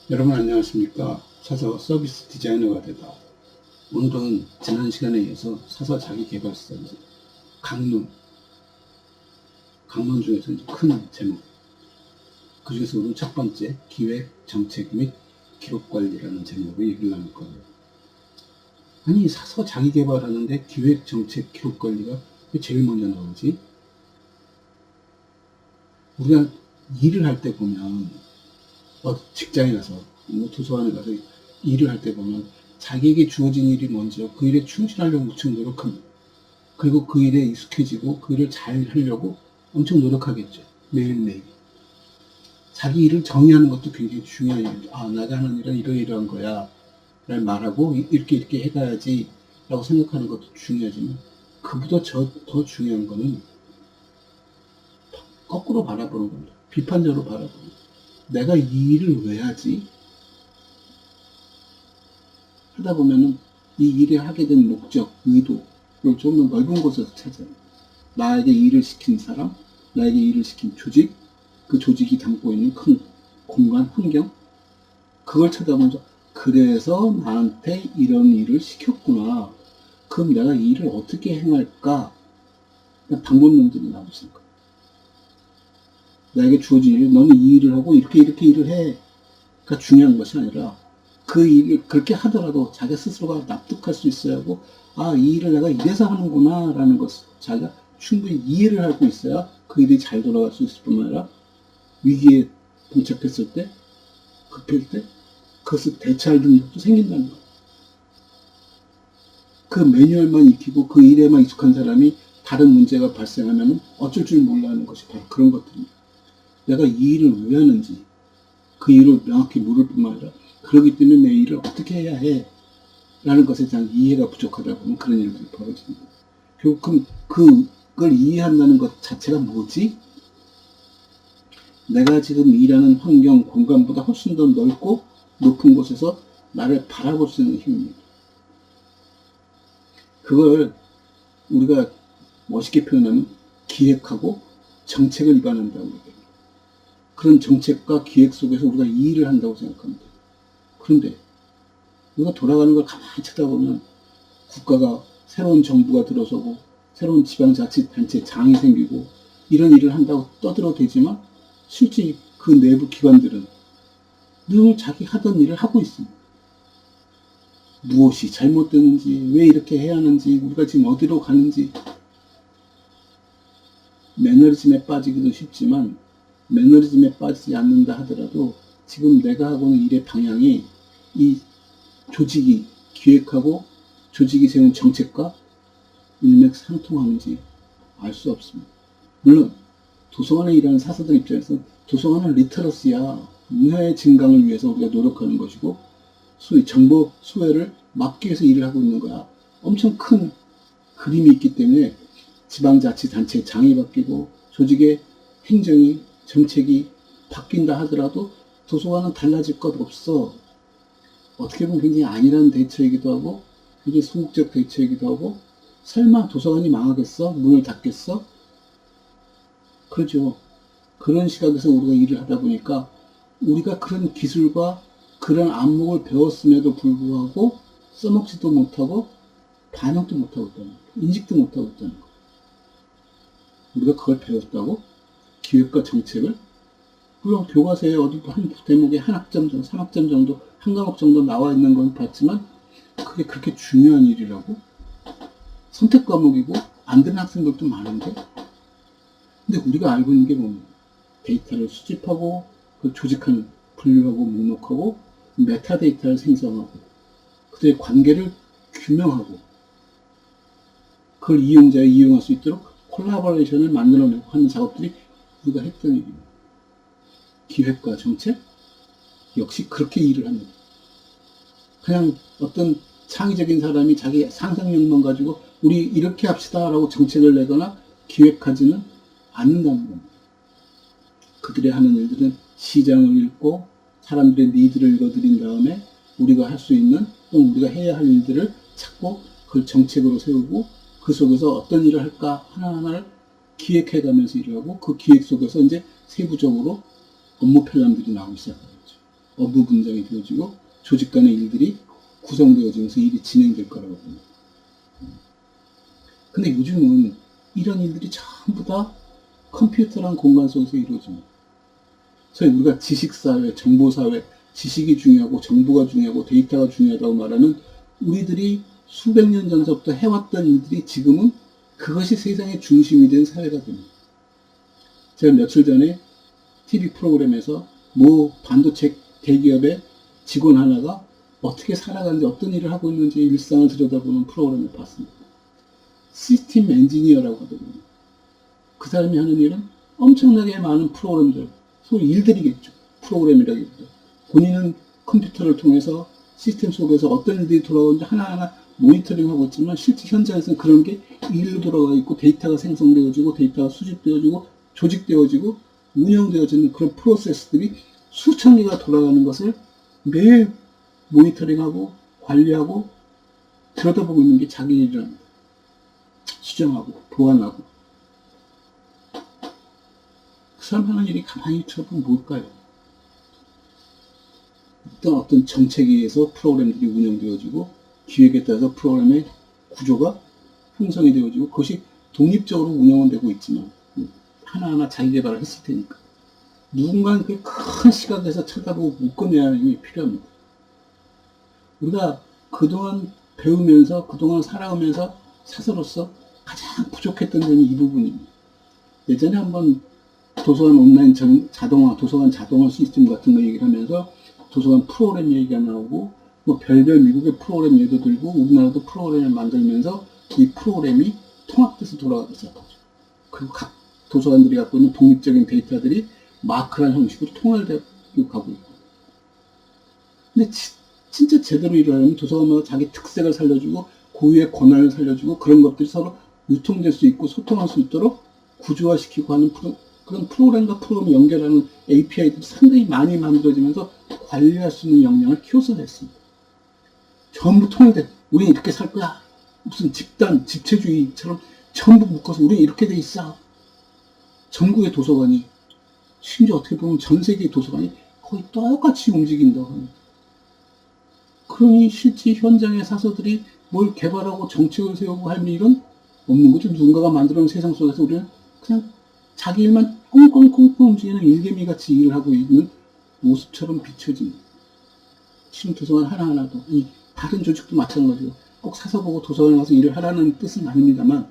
여러분 안녕하십니까. 사서 서비스 디자이너가 되다. 오늘은 지난 시간에 이어서 사서 자기계발서 강론 중에서 큰 제목, 그 중에서 오늘 첫 번째 기획, 정책 및 기록관리라는 제목으로 얘기를 나눌 거예요. 아니, 사서 자기계발하는데 기획, 정책, 기록관리가 왜 제일 먼저 나오지? 우리가 일을 할 때 보면 직장에 가서 도서관에 가서 일을 할 때 보면 자기에게 주어진 일이 먼저 그 일에 충실하려고 무척 노력합니다. 그리고 그 일에 익숙해지고 그 일을 잘 하려고 엄청 노력하겠죠. 매일매일. 자기 일을 정의하는 것도 굉장히 중요한 일이죠. 내가 하는 일은 이러이러한 거야 라고 말하고 이렇게 해가야지 라고 생각하는 것도 중요하지만, 그보다 더 중요한 거는 거꾸로 바라보는 겁니다. 비판적으로 바라보는 겁니다. 내가 이 일을 왜 하지? 하다 보면은 이 일을 하게 된 목적, 의도를 좀 더 넓은 곳에서 찾아요. 나에게 일을 시킨 사람, 나에게 일을 시킨 조직, 그 조직이 담고 있는 큰 공간, 환경, 그걸 쳐다보면서 그래서 나한테 이런 일을 시켰구나. 그럼 내가 이 일을 어떻게 행할까? 방법론들이 나오고 있을 거예요. 나에게 주어진 일, 너는 이 일을 하고 이렇게 일을 해. 가 중요한 것이 아니라 그 일을 그렇게 하더라도 자기 스스로가 납득할 수 있어야 하고, 이 일을 내가 이래서 하는구나 라는 것을 자기가 충분히 이해를 하고 있어야 그 일이 잘 돌아갈 수 있을 뿐만 아니라 위기에 봉착했을 때, 급할 때 그것을 대처할 능력도 생긴다는 거예요. 그 매뉴얼만 익히고 그 일에만 익숙한 사람이 다른 문제가 발생하면 어쩔 줄 몰라하는 것이 바로 그런 것들입니다. 내가 이 일을 왜 하는지 그 일을 명확히 모를 뿐만 아니라 그러기 때문에 내 일을 어떻게 해야 해 라는 것에 대한 이해가 부족하다 보면 그런 일들이 벌어집니다. 그럼 그걸 이해한다는 것 자체가 뭐지? 내가 지금 일하는 환경, 공간보다 훨씬 더 넓고 높은 곳에서 나를 바라볼 수 있는 힘입니다. 그걸 우리가 멋있게 표현하면 기획하고 정책을 입안한다고 얘기합니다. 그런 정책과 기획 속에서 우리가 이 일을 한다고 생각합니다. 그런데 우리가 돌아가는 걸 가만히 쳐다보면 국가가 새로운 정부가 들어서고 새로운 지방자치단체 장이 생기고 이런 일을 한다고 떠들어대지만 실제 그 내부 기관들은 늘 자기 하던 일을 하고 있습니다. 무엇이 잘못되는지, 왜 이렇게 해야 하는지, 우리가 지금 어디로 가는지. 매너리즘에 빠지기도 쉽지만 매너리즘에 빠지지 않는다 하더라도 지금 내가 하고 있는 일의 방향이 이 조직이 기획하고 조직이 세운 정책과 일맥상통하는지 알 수 없습니다. 물론 도서관에 일하는 사서들 입장에서 도서관은 리터러시야, 문화의 증강을 위해서 우리가 노력하는 것이고 소위 정보 수혜를 막기 위해서 일을 하고 있는 거야. 엄청 큰 그림이 있기 때문에 지방자치단체의 장이 바뀌고 조직의 행정이, 정책이 바뀐다 하더라도 도서관은 달라질 것 없어. 어떻게 보면 굉장히 안일한 대처이기도 하고 굉장히 소극적 대처이기도 하고, 설마 도서관이 망하겠어? 문을 닫겠어? 그렇죠. 그런 시각에서 우리가 일을 하다 보니까 우리가 그런 기술과 그런 안목을 배웠음에도 불구하고 써먹지도 못하고 반영도 못하고 있다는 거예요. 인식도 못하고 있다는 거예요. 우리가 그걸 배웠다고 기획과 정책을, 물론 교과서에 어디 한 대목에 한 학점 정도, 3학점 정도, 한 과목 정도 나와 있는 건 봤지만 그게 그렇게 중요한 일이라고? 선택 과목이고 안 되는 학생들도 많은데, 근데 우리가 알고 있는 게 뭡니까? 데이터를 수집하고 그 조직하는, 분류하고 목록하고 메타데이터를 생성하고 그들의 관계를 규명하고 그걸 이용자에 이용할 수 있도록 콜라보레이션을 만들어내고 하는 작업들이 우리가 했던 일입니다. 기획과 정책? 역시 그렇게 일을 합니다. 그냥 어떤 창의적인 사람이 자기 상상력만 가지고 우리 이렇게 합시다 라고 정책을 내거나 기획하지는 않는다는 겁니다. 그들이 하는 일들은 시장을 읽고 사람들의 니드를 읽어드린 다음에 우리가 할 수 있는 또는 우리가 해야 할 일들을 찾고 그걸 정책으로 세우고 그 속에서 어떤 일을 할까 하나하나를 기획해가면서 일을 하고, 그 기획 속에서 이제 세부적으로 업무 편람들이 나오기 시작하겠죠. 업무 분장이 되어지고 조직 간의 일들이 구성되어지면서 일이 진행될 거라고 봅니다. 근데 요즘은 이런 일들이 전부 다 컴퓨터란 공간 속에서 이루어집니다. 소위 우리가 지식사회, 정보사회, 지식이 중요하고 정보가 중요하고 데이터가 중요하다고 말하는 우리들이 수백 년 전서부터 해왔던 일들이 지금은 그것이 세상의 중심이 된 사회가 됩니다. 제가 며칠 전에 TV 프로그램에서 모 반도체 대기업의 직원 하나가 어떻게 살아가는지 어떤 일을 하고 있는지 일상을 들여다보는 프로그램을 봤습니다. 시스템 엔지니어라고 하더군요. 그 사람이 하는 일은 엄청나게 많은 프로그램들, 소위 일들이겠죠. 프로그램이라기보다. 본인은 컴퓨터를 통해서 시스템 속에서 어떤 일들이 돌아오는지 하나하나 모니터링하고 있지만 실제 현장에서는 그런 게 일로 돌아가 있고 데이터가 생성되어지고 데이터가 수집되어지고 조직되어지고 운영되어지는 그런 프로세스들이 수천 개가 돌아가는 것을 매일 모니터링하고 관리하고 들여다보고 있는 게 자기 일이랍니다. 수정하고 보완하고. 그 사람 하는 일이 가만히 쳐다보면 뭘까요? 어떤 정책에 의해서 프로그램들이 운영되어지고 기획에 따라서 프로그램의 구조가 형성이 되어지고 그것이 독립적으로 운영은 되고 있지만 하나하나 자기 개발을 했을 테니까 누군가는 그 큰 시각에서 쳐다보고 묶어내야 하는 게 필요합니다. 우리가 그동안 배우면서 그동안 살아오면서 사서로서 가장 부족했던 점이 이 부분입니다. 예전에 한번 도서관 온라인 자동화, 도서관 자동화 시스템 같은 거 얘기를 하면서 도서관 프로그램 얘기가 나오고 뭐 별별 미국의 프로그램 예도 들고 우리나라도 프로그램을 만들면서 이 프로그램이 통합돼서 돌아가기 시작하죠. 그리고 각 도서관들이 갖고 있는 독립적인 데이터들이 마크란 형식으로 통일되고 가고 있고. 근데 진짜 제대로 일을 하려면 도서관마다 자기 특색을 살려주고 고유의 권한을 살려주고 그런 것들이 서로 유통될 수 있고 소통할 수 있도록 구조화시키고 하는 그런 프로그램과 프로그램 연결하는 API들이 상당히 많이 만들어지면서 관리할 수 있는 역량을 키워서 했습니다. 전부 통일돼. 우리는 이렇게 살 거야. 무슨 집단, 집체주의처럼 전부 묶어서 우리는 이렇게 돼 있어. 전국의 도서관이, 심지어 어떻게 보면 전 세계의 도서관이 거의 똑같이 움직인다고 합니다. 그러니 실제 현장의 사서들이 뭘 개발하고 정책을 세우고 할 일은 없는 거죠. 누군가가 만들어놓은 세상 속에서 우리는 그냥 자기 일만 꽁꽁꽁꽁 움직이는 일개미같이 일을 하고 있는 모습처럼 비춰집니다. 지금 도서관 하나하나도, 다른 조직도 마찬가지고 꼭 사서 보고 도서관에 가서 일을 하라는 뜻은 아닙니다만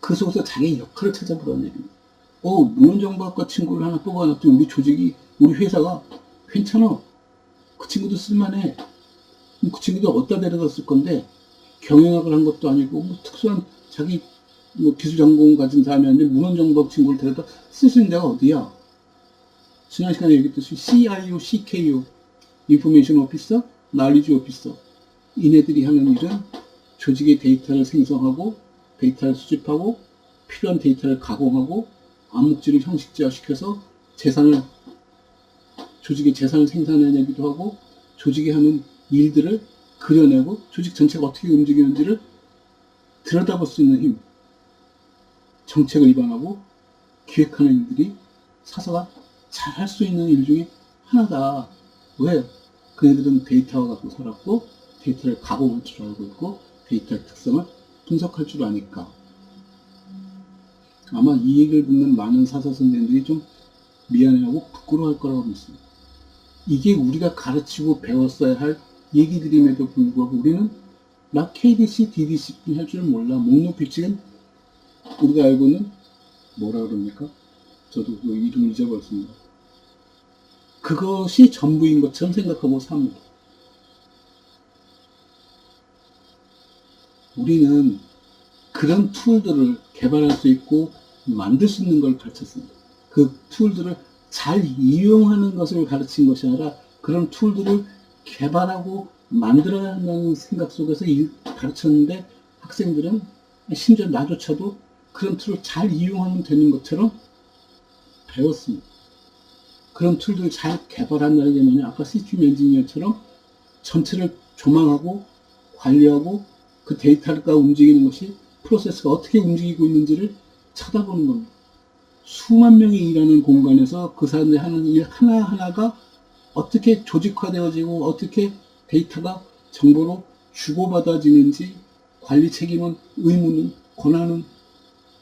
그 속에서 자기의 역할을 찾아보라는 얘기입니다. 문헌정보학과 친구를 하나 뽑아놨더니 우리 조직이, 우리 회사가 괜찮아. 그 친구도 쓸만해. 그 친구도 어디다 데려다 쓸 건데 경영학을 한 것도 아니고 뭐 특수한 자기 뭐 기술 전공 가진 사람이 아닌데 문헌정보학 친구를 데려다 쓸 수 있는 데가 어디야? 지난 시간에 얘기했듯이 CIO, CKO, 인포메이션 오피서, 날리지 오피서, 이네들이 하는 일은 조직의 데이터를 생성하고 데이터를 수집하고 필요한 데이터를 가공하고 암묵지를 형식화시켜서 조직의 재산을 생산해내기도 하고 조직이 하는 일들을 그려내고 조직 전체가 어떻게 움직이는지를 들여다볼 수 있는 힘, 정책을 입안하고 기획하는 일들이 사서가 잘 할 수 있는 일 중에 하나다. 왜? 그네들은 데이터와 갖고 살았고 데이터를 가공할 줄 알고 있고 데이터의 특성을 분석할 줄 아니까. 아마 이 얘기를 듣는 많은 사서 선생님들이 좀 미안해하고 부끄러워할 거라고 믿습니다. 이게 우리가 가르치고 배웠어야 할 얘기들임에도 불구하고 우리는 나 KDC, DDC 할 줄 몰라. 목록필칙은 우리가 알고는 뭐라 그럽니까? 저도 그 이름을 잊어버렸습니다. 그것이 전부인 것처럼 생각하고 삽니다. 우리는 그런 툴들을 개발할 수 있고 만들 수 있는 걸 가르쳤습니다. 그 툴들을 잘 이용하는 것을 가르친 것이 아니라 그런 툴들을 개발하고 만들어야 한다는 생각 속에서 가르쳤는데 학생들은 심지어 나조차도 그런 툴을 잘 이용하면 되는 것처럼 배웠습니다. 그런 툴들을 잘 개발한다는 게 뭐냐, 아까 시스템 엔지니어처럼 전체를 조망하고 관리하고 그 데이터가 움직이는 것이 프로세스가 어떻게 움직이고 있는지를 쳐다보는 겁니다. 수만 명이 일하는 공간에서 그 사람들이 하는 일 하나하나가 어떻게 조직화되어지고 어떻게 데이터가 정보로 주고받아지는지, 관리 책임은, 의무는, 권한은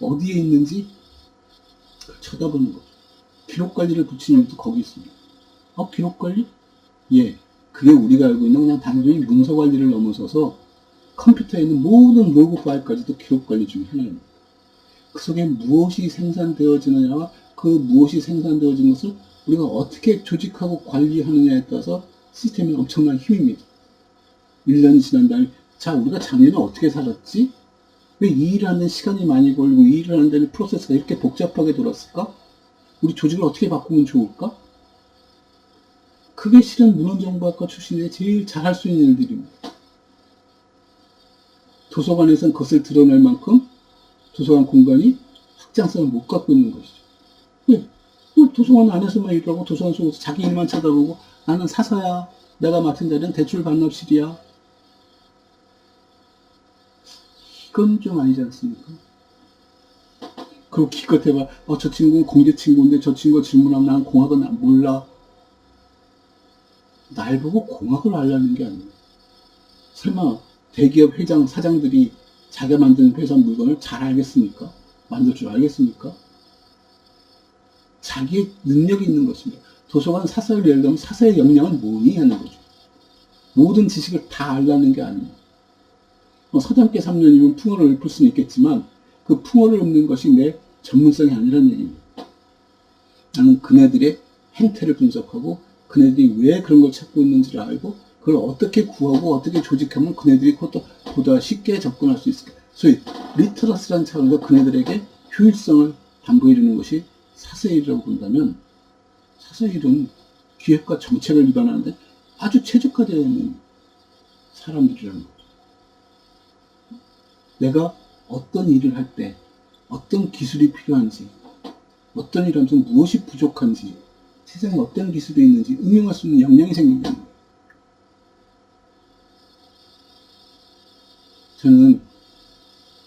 어디에 있는지 쳐다보는 거죠. 기록 관리를 붙이는 이유도 거기 있습니다. 기록 관리? 예. 그게 우리가 알고 있는 그냥 단순히 문서 관리를 넘어서서 컴퓨터에 있는 모든 로그 파일까지도 기록 관리 중에 하나입니다. 그 속에 무엇이 생산되어지느냐와 그 무엇이 생산되어진 것을 우리가 어떻게 조직하고 관리하느냐에 따라서 시스템이 엄청난 힘입니다. 1년이 지난 다음에 자, 우리가 작년에 어떻게 살았지? 왜 이 일을 하는 시간이 많이 걸리고 이 일을 하는 데는 프로세스가 이렇게 복잡하게 돌았을까? 우리 조직을 어떻게 바꾸면 좋을까? 그게 실은 문헌정보학과 출신들이 제일 잘할 수 있는 일들입니다. 도서관에서는 그것을 드러낼 만큼 도서관 공간이 확장성을 못 갖고 있는 것이죠. 왜? 도서관 안에서만 일하고 도서관 속에서 자기 일만 쳐다보고 나는 사서야. 내가 맡은 자리는 대출 반납실이야. 그건 좀 아니지 않습니까? 그리고 기껏 해봐. 저 친구는 공대 친구인데 저 친구가 질문하면 나는 공학은 몰라. 날 보고 공학을 알라는 게 아니에요. 설마 대기업 회장, 사장들이 자기가 만든 회사 물건을 잘 알겠습니까? 만들 줄 알겠습니까? 자기의 능력이 있는 것입니다. 도서관 사서를 예를 들면 사서의 역량은 뭐니? 하는 거죠. 모든 지식을 다 알라는 게 아니에요. 서장께 3년이면 풍어를 읊을 수는 있겠지만 그 풍어를 읊는 것이 내 전문성이 아니라는 얘기입니다. 나는 그네들의 행태를 분석하고 그네들이 왜 그런 걸 찾고 있는지를 알고 그걸 어떻게 구하고 어떻게 조직하면 그네들이 그것도 보다 쉽게 접근할 수 있을까. 소위 리터러스라는 차원에서 그네들에게 효율성을 담보해 주는 것이 사서의 일이라고 본다면 사서의 일은 기획과 정책을 위반하는데 아주 최적화되어 있는 사람들이라는 거죠. 내가 어떤 일을 할 때 어떤 기술이 필요한지 어떤 일을 하면서 무엇이 부족한지 세상에 어떤 기술이 있는지 응용할 수 있는 역량이 생긴다는 거예요. 저는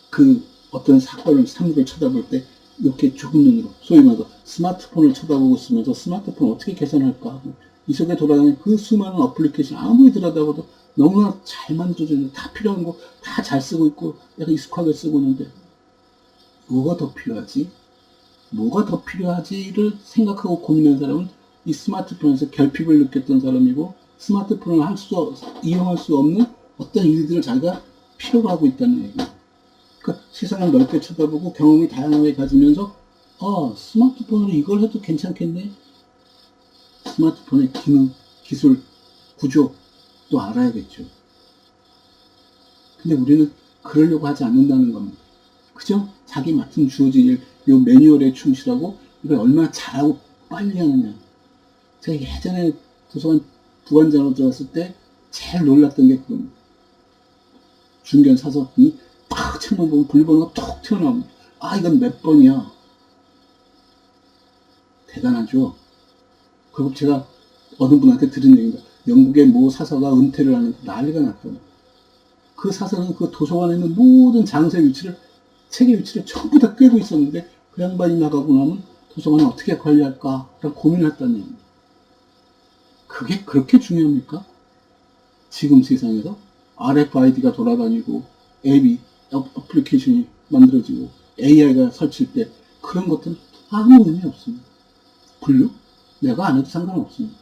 그 어떤 사건을 사물을 쳐다볼 때 이렇게 좁은 눈으로 소위 말해서 스마트폰을 쳐다보고 있으면서 스마트폰 어떻게 개선할까 하고 이 속에 돌아다니는 그 수많은 어플리케이션 아무리 들여다봐도 너무나 잘 만들어져 있는데 다 필요한 거 다 잘 쓰고 있고 내가 익숙하게 쓰고 있는데 뭐가 더 필요하지? 뭐가 더 필요하지를 생각하고 고민한 사람은 이 스마트폰에서 결핍을 느꼈던 사람이고 스마트폰을 이용할 수 없는 어떤 일들을 자기가 필요로 하고 있다는 얘기예요. 그러니까 세상을 넓게 쳐다보고 경험을 다양하게 가지면서 스마트폰으로 이걸 해도 괜찮겠네? 스마트폰의 기능, 기술, 구조도 알아야겠죠. 근데 우리는 그러려고 하지 않는다는 겁니다. 그죠? 자기 맡은 주어진 일, 요 매뉴얼에 충실하고 이걸 얼마나 잘하고 빨리 하느냐. 제가 예전에 도서관 부관장으로 들어갔을 때 제일 놀랐던 게 그겁니다. 중견 사서분이 딱 책만 보면 분류번호가 톡 튀어나옵니다. 이건 몇 번이야. 대단하죠? 그리고 제가 어느 분한테 들은 얘기입니다. 영국의 모 사서가 은퇴를 하는데 난리가 났더니 그 사서는 그 도서관에 있는 모든 장소의 위치를 책의 위치를 전부 다 꿰고 있었는데 그 양반이 나가고 나면 도서관을 어떻게 관리할까 라고 고민을 했다는 얘기입니다. 그게 그렇게 중요합니까? 지금 세상에서 RFID가 돌아다니고 앱이 어플리케이션이 만들어지고 AI가 설치할 때 그런 것들은 아무 의미 없습니다. 분류? 내가 안 해도 상관없습니다.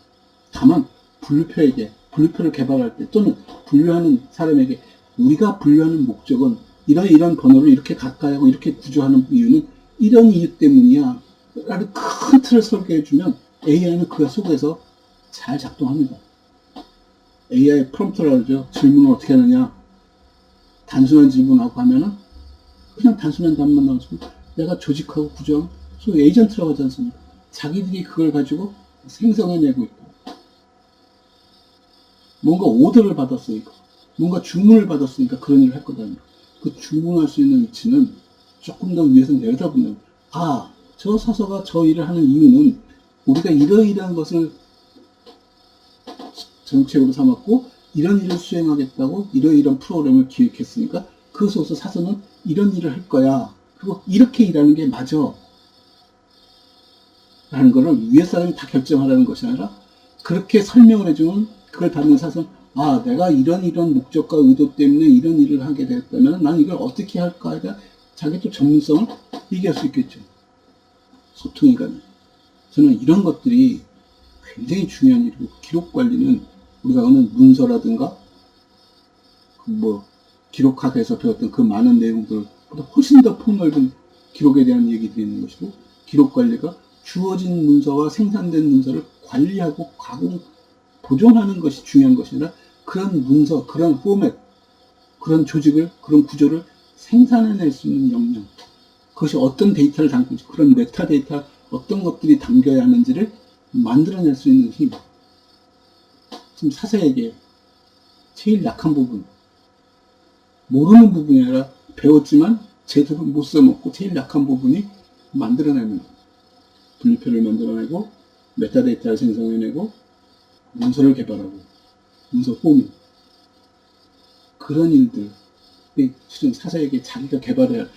다만 분류표를 개발할 때 또는 분류하는 사람에게 우리가 분류하는 목적은 이런 번호를 이렇게 가까이 하고 이렇게 구조하는 이유는 이런 이유 때문이야 라는 큰 틀을 설계해주면 AI는 그 속에서 잘 작동합니다. AI 프롬프트라고 그러죠. 질문을 어떻게 하느냐. 단순한 질문하고 하면은 그냥 단순한 답만 나오지만 내가 조직하고 구조하는 소위 에이전트라고 하지 않습니까? 자기들이 그걸 가지고 생성해내고 있고 뭔가 오더를 받았으니까 뭔가 주문을 받았으니까 그런 일을 할 거다. 그 주문할 수 있는 위치는 조금 더 위에서 내려다보면 저 사서가 저 일을 하는 이유는 우리가 이러이러한 것을 정책으로 삼았고 이런 일을 수행하겠다고 이러이러한 프로그램을 기획했으니까 그 속에서 사서는 이런 일을 할 거야. 그리고 이렇게 일하는 게 맞아. 라는 거를 위에 사람이 다 결정하라는 것이 아니라 그렇게 설명을 해주면 그걸 받는 사람은 아, 내가 이런 목적과 의도 때문에 이런 일을 하게 됐다면 난 이걸 어떻게 할까 하다 자기 또 전문성을 얘기할 수 있겠죠. 소통이 가능. 저는 이런 것들이 굉장히 중요한 일이고 기록 관리는 우리가 어느 문서라든가 뭐 기록학에서 배웠던 그 많은 내용들보다 훨씬 더 폭넓은 기록에 대한 얘기들이 있는 것이고 기록 관리가 주어진 문서와 생산된 문서를 관리하고 가공, 보존하는 것이 중요한 것이 아니라 그런 문서, 그런 포맷, 그런 조직을, 그런 구조를 생산해낼 수 있는 역량, 그것이 어떤 데이터를 담고 있지, 그런 메타데이터, 어떤 것들이 담겨야 하는지를 만들어낼 수 있는 힘. 지금 사세에게 제일 약한 부분, 모르는 부분이 아니라 배웠지만 제대로 못 써먹고 제일 약한 부분이 만들어내는 분류표를 만들어내고 메타데이터를 생성해내고 문서를 개발하고 문서 포맷 그런 일들이 실은 사사에게 자기가 개발해야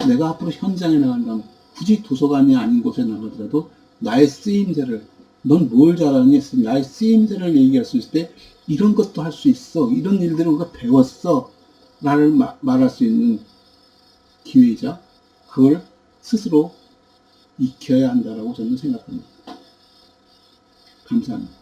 내가 앞으로 현장에 나간다면 굳이 도서관이 아닌 곳에 나가더라도 나의 쓰임새를 넌 뭘 잘하니? 나의 쓰임새를 얘기할 수 있을 때 이런 것도 할 수 있어. 이런 일들을 우리가 배웠어. 라를 말할 수 있는 기회이자 그걸 스스로 익혀야 한다라고 저는 생각합니다. 감사합니다.